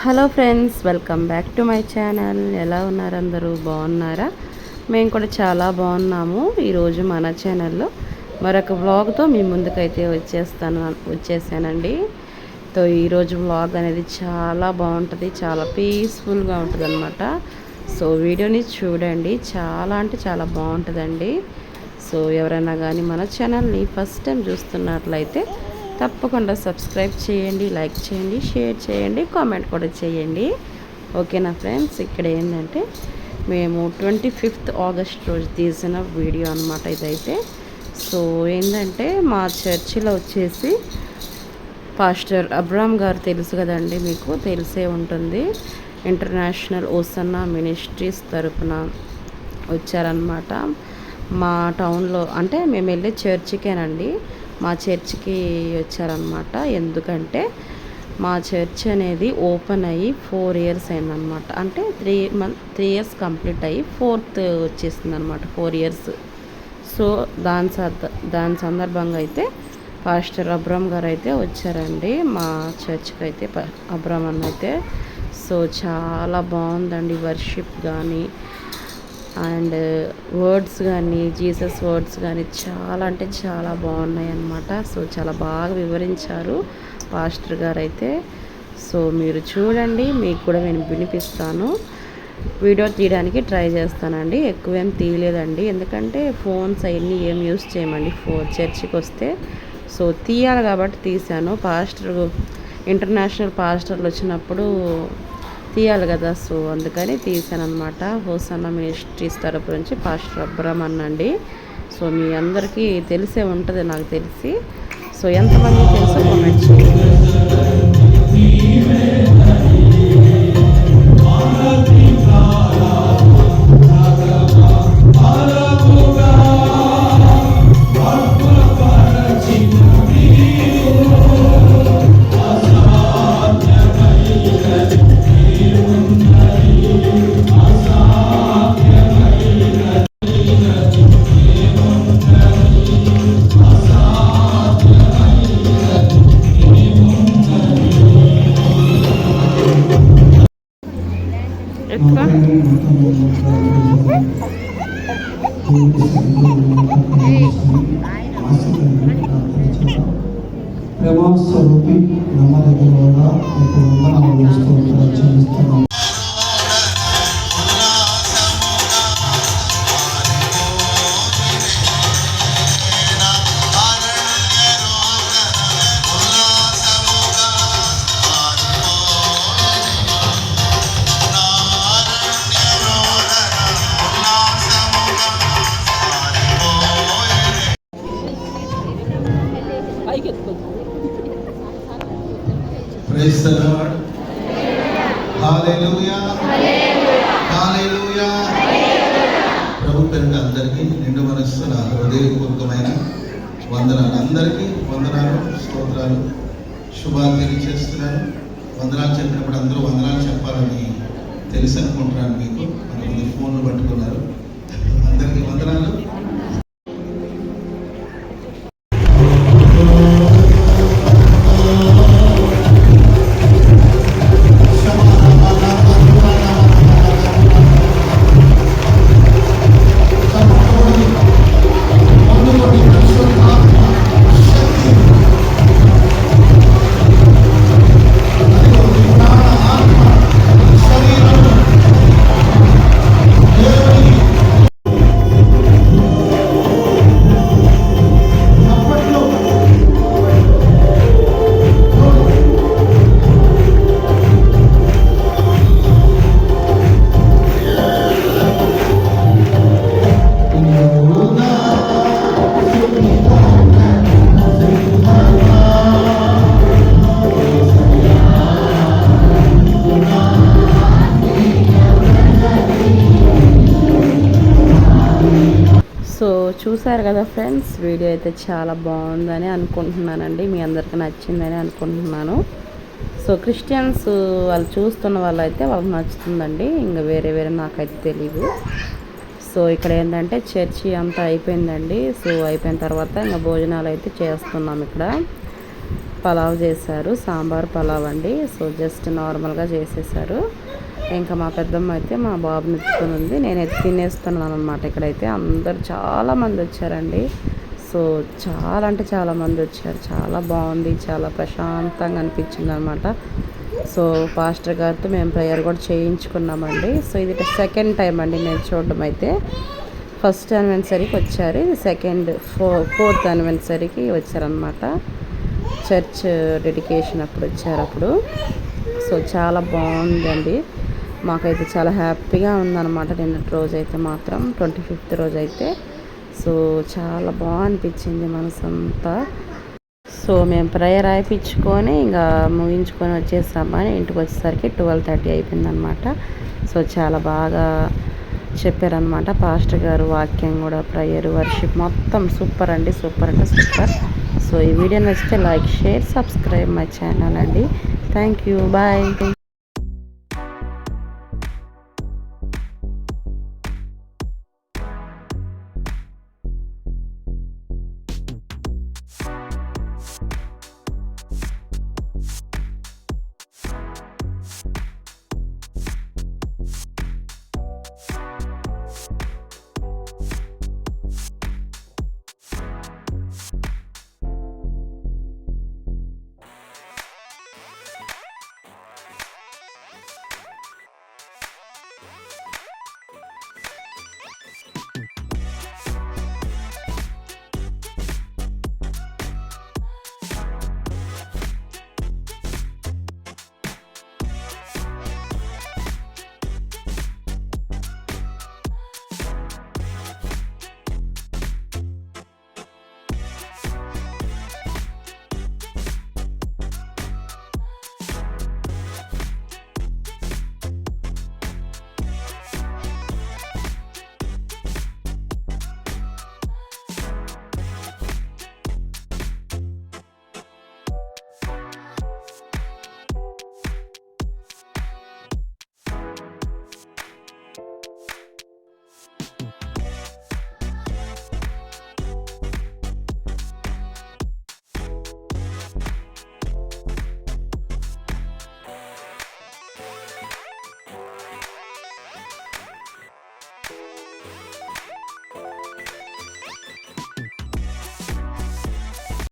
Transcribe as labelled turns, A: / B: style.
A: Hello friends, welcome back to my channel. ఎలా ఉన్నారు? అందరూ బాగున్నారా? మేము కూడా చాలా బాగున్నాము. ఈరోజు మన ఛానల్లో మరొక వ్లాగ్తో మీ ముందుకైతే వచ్చేసానండి. ఈరోజు వ్లాగ్ అనేది చాలా బాగుంటుంది, చాలా పీస్ఫుల్గా ఉంటుంది అనమాట. సో వీడియోని చూడండి, చాలా అంటే చాలా బాగుంటుందండి. సో ఎవరైనా కానీ మన ఛానల్ని ఫస్ట్ టైం చూస్తున్నట్లయితే తప్పకుండా సబ్స్క్రైబ్ చేయండి, లైక్ చేయండి, షేర్ చేయండి, కామెంట్ కూడా చేయండి. ఓకేనా ఫ్రెండ్స్? ఇక్కడ ఏంటంటే మేము 25th ఆగస్ట్ రోజు తీసిన వీడియో అనమాట ఇదైతే. సో ఏంటంటే మా చర్చిలో వచ్చేసి పాస్టర్ అబ్రామ్ గారు తెలుసు కదండి, మీకు తెలిసే ఉంటుంది. ఇంటర్నేషనల్ ఓసన్నా మినిస్ట్రీస్ తరపున వచ్చారనమాట మా టౌన్లో. అంటే మేము వెళ్ళే చర్చికేనండి, మా చర్చ్కి వచ్చారనమాట. ఎందుకంటే మా చర్చ్ అనేది ఓపెన్ అయ్యి 4 years అయిందనమాట. అంటే 3 years కంప్లీట్ అయ్యి 4th వచ్చేసింది అనమాట, 4 years. సో దాని సందర్భంగా అయితే పాస్టర్ అబ్రామ్ గారు అయితే వచ్చారండి మా చర్చ్కి అయితే, అబ్రామ్ అన్న అయితే. సో చాలా బాగుందండి వర్షిప్ కానీ అండ్ వర్డ్స్ కానీ, జీసస్ వర్డ్స్ కానీ చాలా అంటే చాలా బాగున్నాయి అన్నమాట. సో చాలా బాగా వివరించారు పాస్టర్ గారు అయితే. సో మీరు చూడండి, మీకు కూడా నేను వినిపిస్తాను. వీడియో తీయడానికి ట్రై చేస్తానండి, ఎక్కువేం తీయలేదండి, ఎందుకంటే ఫోన్స్ అవన్నీ ఏం యూస్ చేయమండి చర్చికి వస్తే. సో తీయాలి కాబట్టి తీశాను. ఇంటర్నేషనల్ పాస్టర్లు వచ్చినప్పుడు తీయాలి కదా, సో అందుకని తీసాను అనమాట. హోసన్నా మినిస్ట్రీస్ తరపు నుంచి పాస్టర్ అబ్రామ్ అన్నండి. సో మీ అందరికీ తెలిసే ఉంటుంది నాకు తెలిసి. సో ఎంతమంది తెలుసో కామెంట్ చేయండి.
B: ప్రేమ స్వరూపి నమ్మదగిన చెల్లిస్తున్నాం. Praise the Lord. Hallelujah. Hallelujah. ప్రభు పేరిట అందరికీ నిండు మనస్సున హృదయపూర్వకమైన వందనాలు. అందరికీ వందనాలు, స్తోత్రాలు, శుభాలు తెలియజేస్తున్నాను. వందనాలు చెప్పినప్పుడు అందరూ వందనాలు చెప్పాలని తెలిసి అనుకుంటున్నాను. మీకు కొంతమంది ఫోన్లు పట్టుకున్నారు. అందరికీ వందనాలు.
A: సో చూసారు కదా ఫ్రెండ్స్, వీడియో అయితే చాలా బాగుందని అనుకుంటున్నానండి, మీ అందరికీ నచ్చిందని అనుకుంటున్నాను. సో క్రిస్టియన్స్ వాళ్ళు చూస్తున్న వాళ్ళు అయితే వాళ్ళకి నచ్చుతుందండి, ఇంకా వేరే నాకైతే తెలియదు. సో ఇక్కడ ఏంటంటే చర్చి అంతా అయిపోయిందండి. సో అయిపోయిన తర్వాత ఇంకా భోజనాలు అయితే చేస్తున్నాం ఇక్కడ. పలావ్ చేశారు, సాంబార్ పలావ్ అండి. సో జస్ట్ నార్మల్గా చేసేసారు. ఇంకా మా పెద్దమ్మ అయితే మా బాబుని ఎత్తుకుని ఉంది, నేనైతే తినేస్తున్నాను అనమాట. ఇక్కడైతే అందరు చాలామంది వచ్చారండి. సో చాలా అంటే చాలామంది వచ్చారు. చాలా బాగుంది, చాలా ప్రశాంతంగా అనిపించింది అనమాట. సో పాస్టర్ గారితో మేము ప్రేయర్ కూడా చేయించుకున్నామండి. సో ఇది సెకండ్ టైం అండి నేను చూడడం అయితే. ఫస్ట్ యానివర్సరీకి వచ్చారు, ఇది ఫోర్త్ యానివర్సరీకి వచ్చారనమాట. చర్చ్ డెడికేషన్ అప్పుడు వచ్చారు అప్పుడు. సో చాలా బాగుందండి, మాకైతే చాలా హ్యాపీగా ఉందన్నమాట. నిన్నటి రోజు అయితే మాత్రం 25th రోజు అయితే సో చాలా బాగా అనిపించింది మనసంతా. సో మేము ప్రేయర్ అయిపించుకొని ఇంకా ముగించుకొని వచ్చేసామని ఇంటికి వచ్చేసరికి 12:30 అయిపోయిందనమాట. సో చాలా బాగా చెప్పారనమాట పాస్టర్ గారు. వాక్యం కూడా, ప్రేయర్, వర్షిప్ మొత్తం సూపర్ అండి, సూపర్ అంటే సూపర్. సో ఈ వీడియో నచ్చితే like, share, subscribe my channel అండి. Thank you, bye.